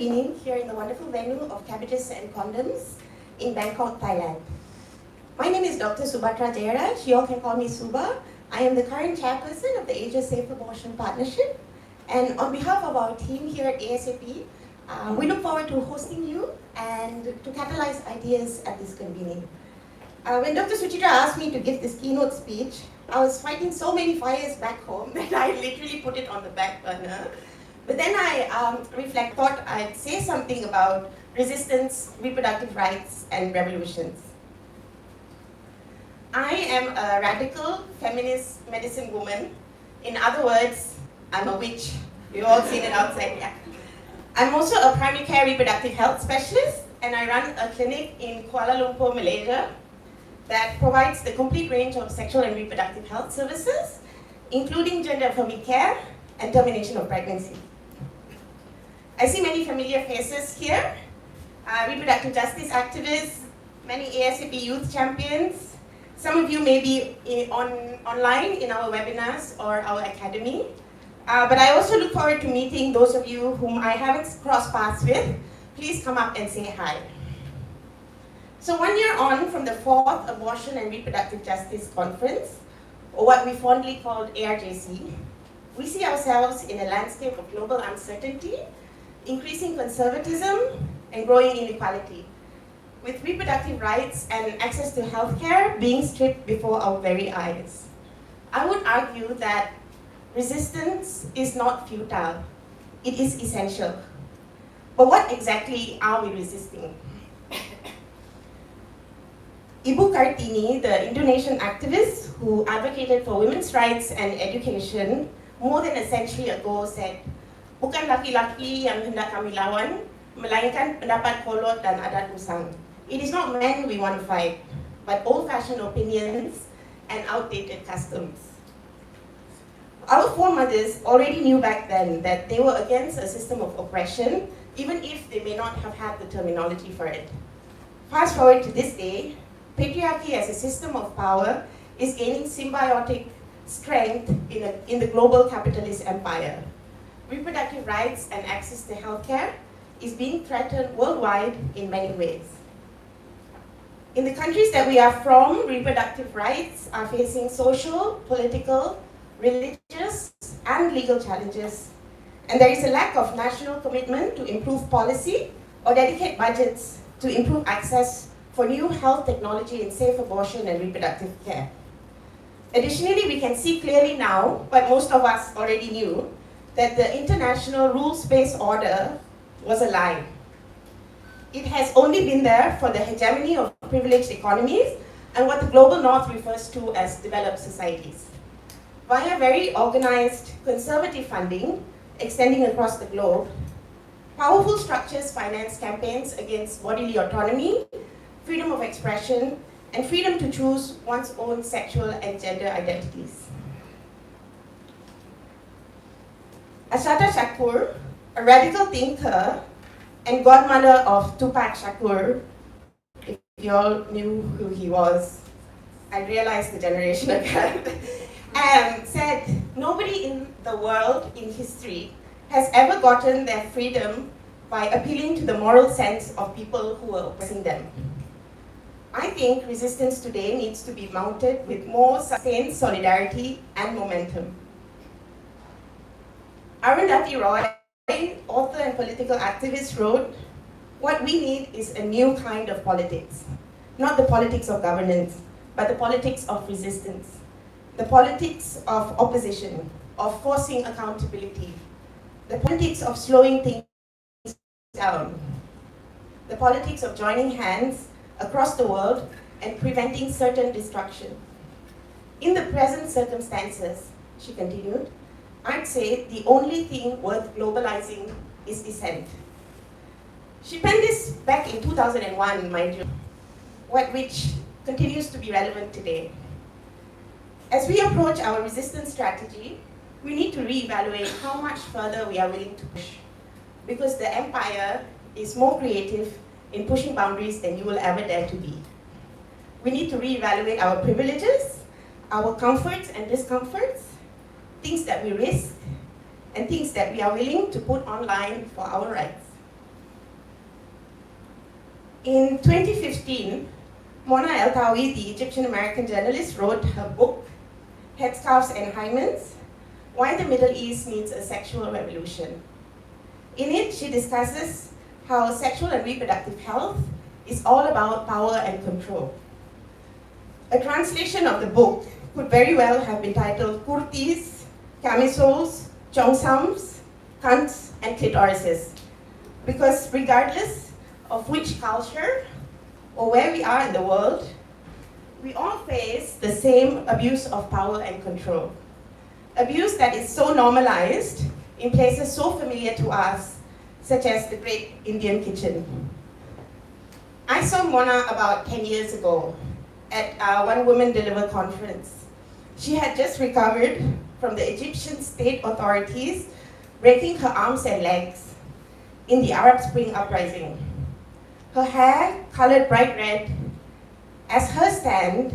Convening here in the wonderful venue of Cabbages and Condoms in Bangkok, Thailand. My name is Dr. Subhatra Jayaraj. You all can call me Suba. I am the current chairperson of the Asia Safe Abortion Partnership. And on behalf of our team here at ASAP, we look forward to hosting you and to catalyze ideas at this convening. When Dr. Suchitra asked me to give this keynote speech, I was fighting so many fires back home that I literally put it on the back burner. But then I thought I'd say something about resistance, reproductive rights, and revolutions. I am a radical feminist medicine woman. In other words, I'm a witch. We've all seen it outside, yeah. I'm also a primary care reproductive health specialist, and I run a clinic in Kuala Lumpur, Malaysia, that provides the complete range of sexual and reproductive health services, including gender-affirming care and termination of pregnancy. I see many familiar faces here, reproductive justice activists, many ASAP youth champions. Some of you may be online in our webinars or our academy. But I also look forward to meeting those of you whom I haven't crossed paths with. Please come up and say hi. So 1 year on from the 4th Abortion and Reproductive Justice Conference, or what we fondly called ARJC, we see ourselves in a landscape of global uncertainty, increasing conservatism, and growing inequality, with reproductive rights and access to healthcare being stripped before our very eyes. I would argue that resistance is not futile, it is essential. But what exactly are we resisting? Ibu Kartini, the Indonesian activist who advocated for women's rights and education more than a century ago, said, "Bukan laki-laki yang hendak kami lawan, melainkan pendapat kolot dan adat usang. It is not men we want to fight, but old-fashioned opinions and outdated customs." Our foremothers already knew back then that they were against a system of oppression, even if they may not have had the terminology for it. Fast forward to this day, patriarchy as a system of power is gaining symbiotic strength in the global capitalist empire. Reproductive rights and access to healthcare is being threatened worldwide in many ways. In the countries that we are from, reproductive rights are facing social, political, religious, and legal challenges. And there is a lack of national commitment to improve policy or dedicate budgets to improve access for new health technology in safe abortion and reproductive care. Additionally, we can see clearly now, but most of us already knew, that the international rules-based order was a lie. It has only been there for the hegemony of privileged economies and what the global north refers to as developed societies. Via very organized conservative funding extending across the globe, powerful structures finance campaigns against bodily autonomy, freedom of expression, and freedom to choose one's own sexual and gender identities. Ashata Shakur, a radical thinker and godmother of Tupac Shakur, if you all knew who he was, I realized the generation again, said, "Nobody in the world in history has ever gotten their freedom by appealing to the moral sense of people who were oppressing them." I think resistance today needs to be mounted with more sustained solidarity and momentum. Arundhati Roy, author and political activist, wrote, "What we need is a new kind of politics. Not the politics of governance, but the politics of resistance. The politics of opposition, of forcing accountability. The politics of slowing things down. The politics of joining hands across the world and preventing certain destruction. In the present circumstances," she continued, "I'd say the only thing worth globalizing is dissent." She penned this back in 2001, mind you, which continues to be relevant today. As we approach our resistance strategy, we need to reevaluate how much further we are willing to push, because the empire is more creative in pushing boundaries than you will ever dare to be. We need to reevaluate our privileges, our comforts and discomforts, things that we risk, and things that we are willing to put online for our rights. In 2015, Mona Eltawi, the Egyptian-American journalist, wrote her book, Headscarves and Hymens, Why the Middle East Needs a Sexual Revolution. In it, she discusses how sexual and reproductive health is all about power and control. A translation of the book could very well have been titled Kurtis, Camisoles, Cheongsams, Cunts, and Clitorises. Because regardless of which culture or where we are in the world, we all face the same abuse of power and control. Abuse that is so normalized in places so familiar to us, such as the Great Indian Kitchen. I saw Mona about 10 years ago at One Woman Deliver conference. She had just recovered from the Egyptian state authorities breaking her arms and legs in the Arab Spring uprising. Her hair colored bright red as her stand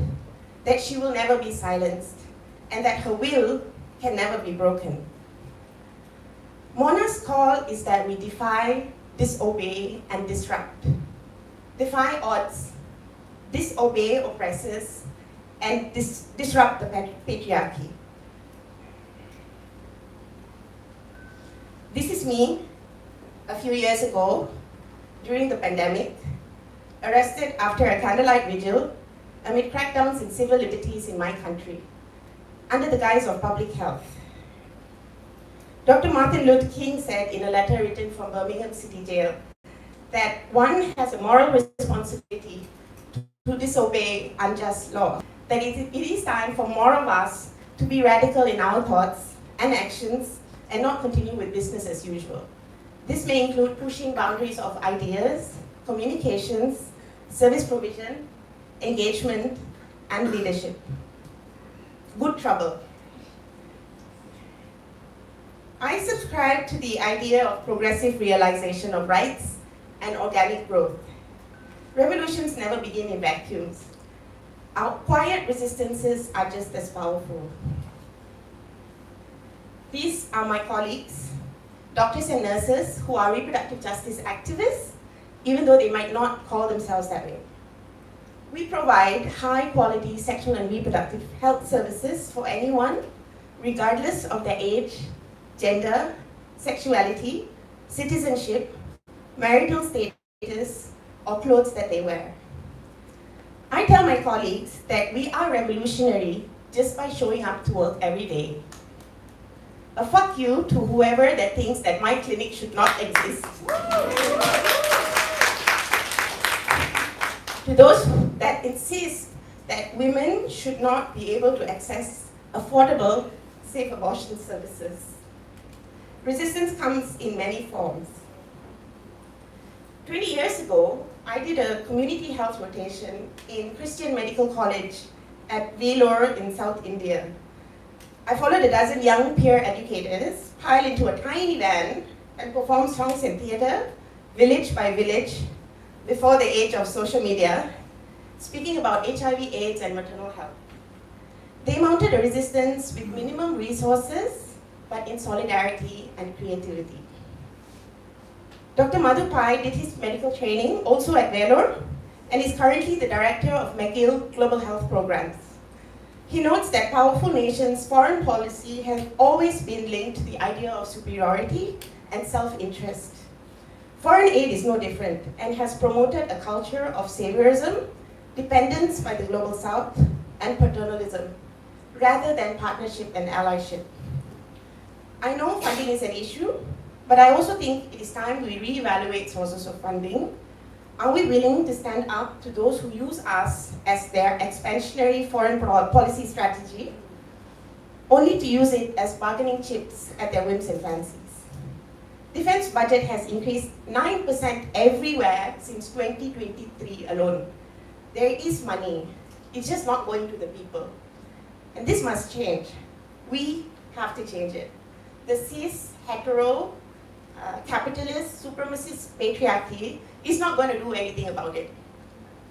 that she will never be silenced and that her will can never be broken. Mona's call is that we defy, disobey, and disrupt. Defy odds, disobey oppressors, and disrupt the patriarchy. This is me, a few years ago, during the pandemic, arrested after a candlelight vigil amid crackdowns in civil liberties in my country, under the guise of public health. Dr. Martin Luther King said in a letter written from Birmingham City Jail that one has a moral responsibility to disobey unjust law, that it is time for more of us to be radical in our thoughts and actions and not continue with business as usual. This may include pushing boundaries of ideas, communications, service provision, engagement, and leadership. Good trouble. I subscribe to the idea of progressive realization of rights and organic growth. Revolutions never begin in vacuums. Our quiet resistances are just as powerful. These are my colleagues, doctors and nurses who are reproductive justice activists, even though they might not call themselves that way. We provide high-quality sexual and reproductive health services for anyone, regardless of their age, gender, sexuality, citizenship, marital status, or clothes that they wear. I tell my colleagues that we are revolutionary just by showing up to work every day. A fuck you to whoever that thinks that my clinic should not exist. To those that insist that women should not be able to access affordable, safe abortion services. Resistance comes in many forms. 20 years ago, I did a community health rotation in Christian Medical College at Vellore in South India. I followed a dozen young peer educators pile into a tiny van and perform songs in theater, village by village, before the age of social media, speaking about HIV/AIDS and maternal health. They mounted a resistance with minimum resources, but in solidarity and creativity. Dr. Madhu Pai did his medical training also at Vellore and is currently the director of McGill Global Health Programs. He notes that powerful nations' foreign policy has always been linked to the idea of superiority and self-interest. Foreign aid is no different and has promoted a culture of saviorism, dependence by the global south, and paternalism, rather than partnership and allyship. I know funding is an issue, but I also think it is time we reevaluate sources of funding. Are we willing to stand up to those who use us as their expansionary foreign policy strategy, only to use it as bargaining chips at their whims and fancies? Defense budget has increased 9% everywhere since 2023 alone. There is money, it's just not going to the people. And this must change. We have to change it. The cis, hetero, capitalist, supremacist patriarchy is not going to do anything about it.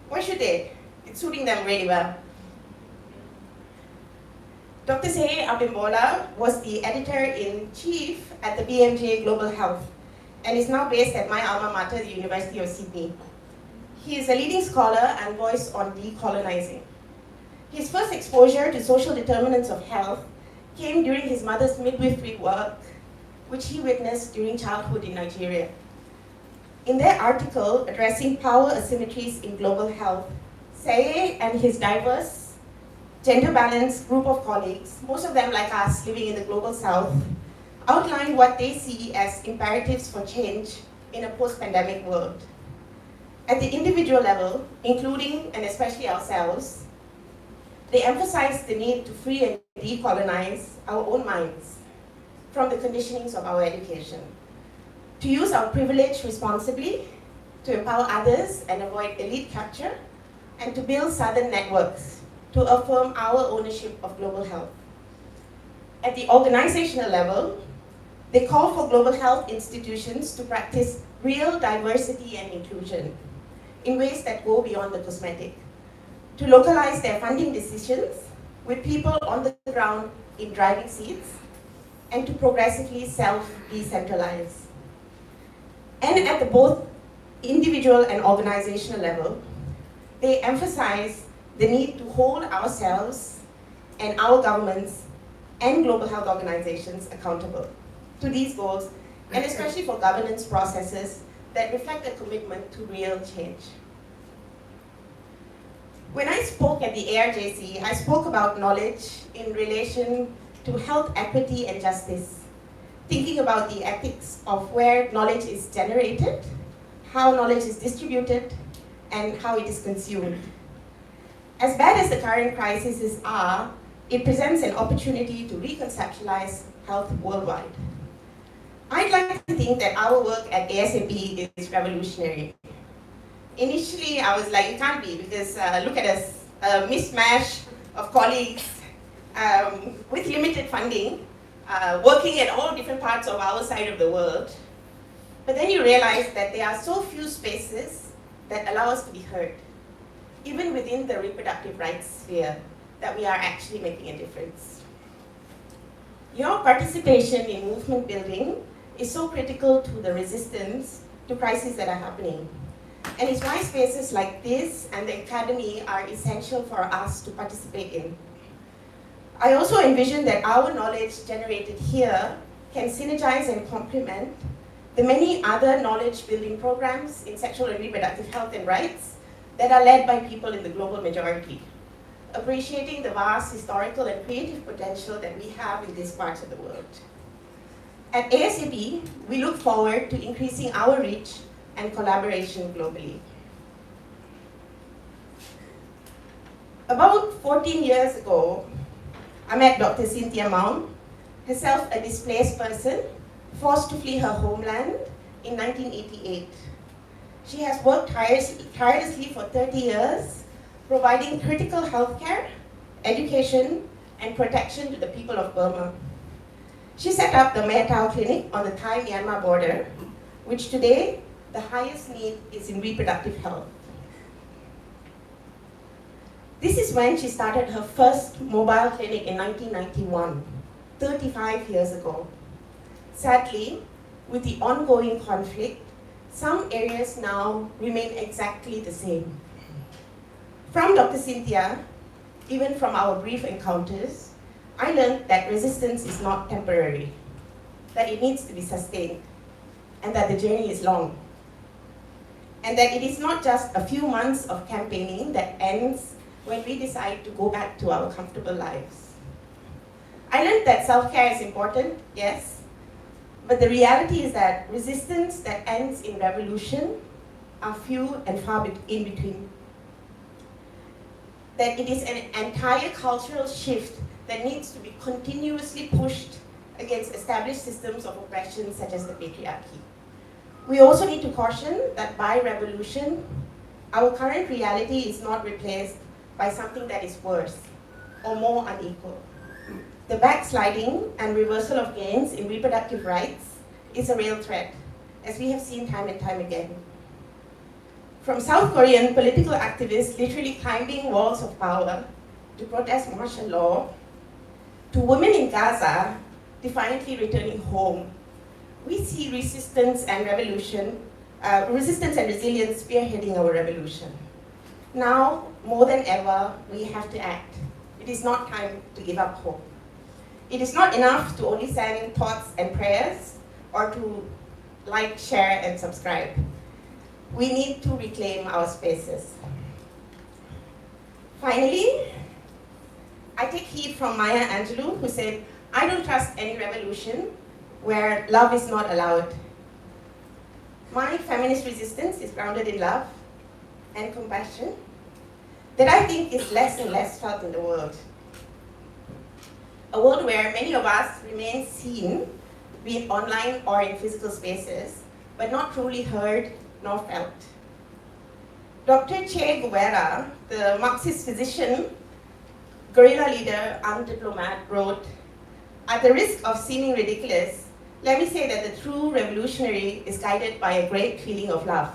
Why should they? It's suiting them really well. Dr. Sehe Abimbola was the editor-in-chief at the BMJ Global Health and is now based at my alma mater, the University of Sydney. He is a leading scholar and voice on decolonizing. His first exposure to social determinants of health came during his mother's midwifery work, which he witnessed during childhood in Nigeria. In their article addressing power asymmetries in global health, Saye and his diverse, gender-balanced group of colleagues, most of them like us living in the global south, outlined what they see as imperatives for change in a post-pandemic world. At the individual level, including and especially ourselves, they emphasized the need to free and decolonize our own minds from the conditionings of our education, to use our privilege responsibly, to empower others and avoid elite capture, and to build southern networks to affirm our ownership of global health. At the organizational level, they call for global health institutions to practice real diversity and inclusion in ways that go beyond the cosmetic, to localize their funding decisions with people on the ground in driving seats, and to progressively self-decentralize. And at the both individual and organizational level, they emphasize the need to hold ourselves and our governments and global health organizations accountable to these goals, and especially for governance processes that reflect a commitment to real change. When I spoke at the ARJC, I spoke about knowledge in relation to health equity and justice, thinking about the ethics of where knowledge is generated, how knowledge is distributed, and how it is consumed. As bad as the current crises are, it presents an opportunity to reconceptualize health worldwide. I'd like to think that our work at ASAP is revolutionary. Initially, I was like, it can't be, because look at us, a mismatch of colleagues with limited funding, working at all different parts of our side of the world. But then you realize that there are so few spaces that allow us to be heard, even within the reproductive rights sphere, that we are actually making a difference. Your participation in movement building is so critical to the resistance to crises that are happening. And it's why spaces like this and the academy are essential for us to participate in. I also envision that our knowledge generated here can synergize and complement the many other knowledge building programs in sexual and reproductive health and rights that are led by people in the global majority, appreciating the vast historical and creative potential that we have in these parts of the world. At ASAP, we look forward to increasing our reach and collaboration globally. About 14 years ago, I met Dr. Cynthia Mount, herself a displaced person, forced to flee her homeland in 1988. She has worked tirelessly for 30 years, providing critical healthcare, education, and protection to the people of Burma. She set up the Mayatao Clinic on the Thai-Myanmar border, which today, the highest need is in reproductive health. This is when she started her first mobile clinic in 1991, 35 years ago. Sadly, with the ongoing conflict, some areas now remain exactly the same. From Dr. Cynthia, even from our brief encounters, I learned that resistance is not temporary, that it needs to be sustained, and that the journey is long. And that it is not just a few months of campaigning that ends when we decide to go back to our comfortable lives. I learned that self-care is important, yes, but the reality is that resistance that ends in revolution are few and far in between. That it is an entire cultural shift that needs to be continuously pushed against established systems of oppression such as the patriarchy. We also need to caution that by revolution, our current reality is not replaced by something that is worse or more unequal. The backsliding and reversal of gains in reproductive rights is a real threat, as we have seen time and time again. From South Korean political activists literally climbing walls of power to protest martial law, to women in Gaza defiantly returning home, we see resistance and revolution resistance and resilience spearheading our revolution. Now, more than ever, we have to act. It is not time to give up hope. It is not enough to only send thoughts and prayers or to like, share, and subscribe. We need to reclaim our spaces. Finally, I take heed from Maya Angelou, who said, "I don't trust any revolution where love is not allowed." My feminist resistance is grounded in love and compassion that I think is less and less felt in the world. A world where many of us remain seen, be it online or in physical spaces, but not truly heard nor felt. Dr. Che Guevara, the Marxist physician, guerrilla leader, armed diplomat, wrote, "At the risk of seeming ridiculous, let me say that the true revolutionary is guided by a great feeling of love.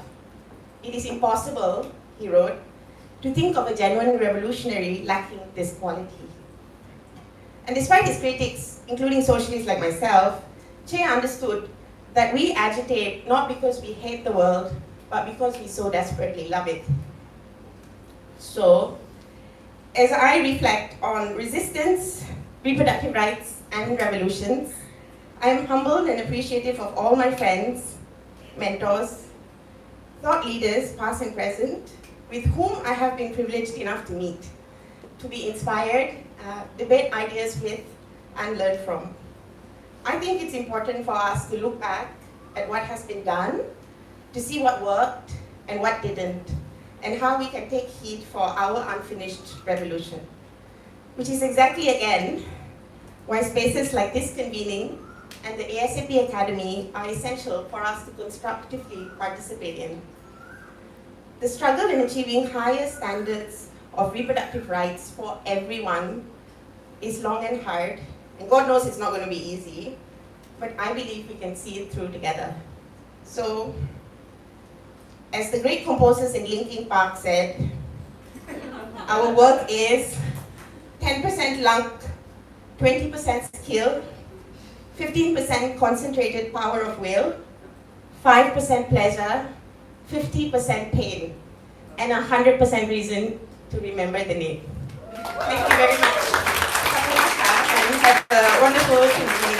It is impossible," he wrote, "to think of a genuine revolutionary lacking this quality." And despite his critics, including socialists like myself, Che understood that we agitate not because we hate the world, but because we so desperately love it. So, as I reflect on resistance, reproductive rights, and revolutions, I am humbled and appreciative of all my friends, mentors, thought leaders, past and present, with whom I have been privileged enough to meet, to be inspired, debate ideas with, and learn from. I think it's important for us to look back at what has been done, to see what worked and what didn't, and how we can take heed for our unfinished revolution. Which is exactly, again, why spaces like this convening and the ASAP Academy are essential for us to constructively participate in. The struggle in achieving higher standards of reproductive rights for everyone is long and hard, and God knows it's not going to be easy, but I believe we can see it through together. So, as the great composers in Linkin Park said, our work is 10% luck, 20% skill, 15% concentrated power of will, 5% pleasure, 50% pain, and 100% reason to remember the name. Thank you very much. And have a wonderful evening.